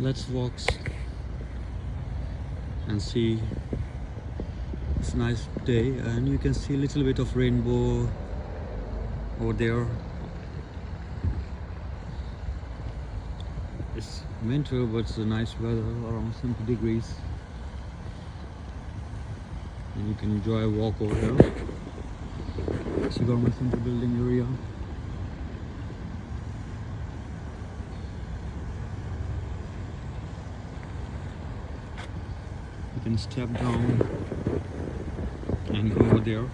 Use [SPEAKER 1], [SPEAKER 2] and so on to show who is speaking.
[SPEAKER 1] Let's walk and see. It's a nice day and you can see a little bit of rainbow over there. It's winter, but it's a nice weather, around 70 degrees, and you can enjoy a walk over here. It's a government center building area. You can step down and go over there.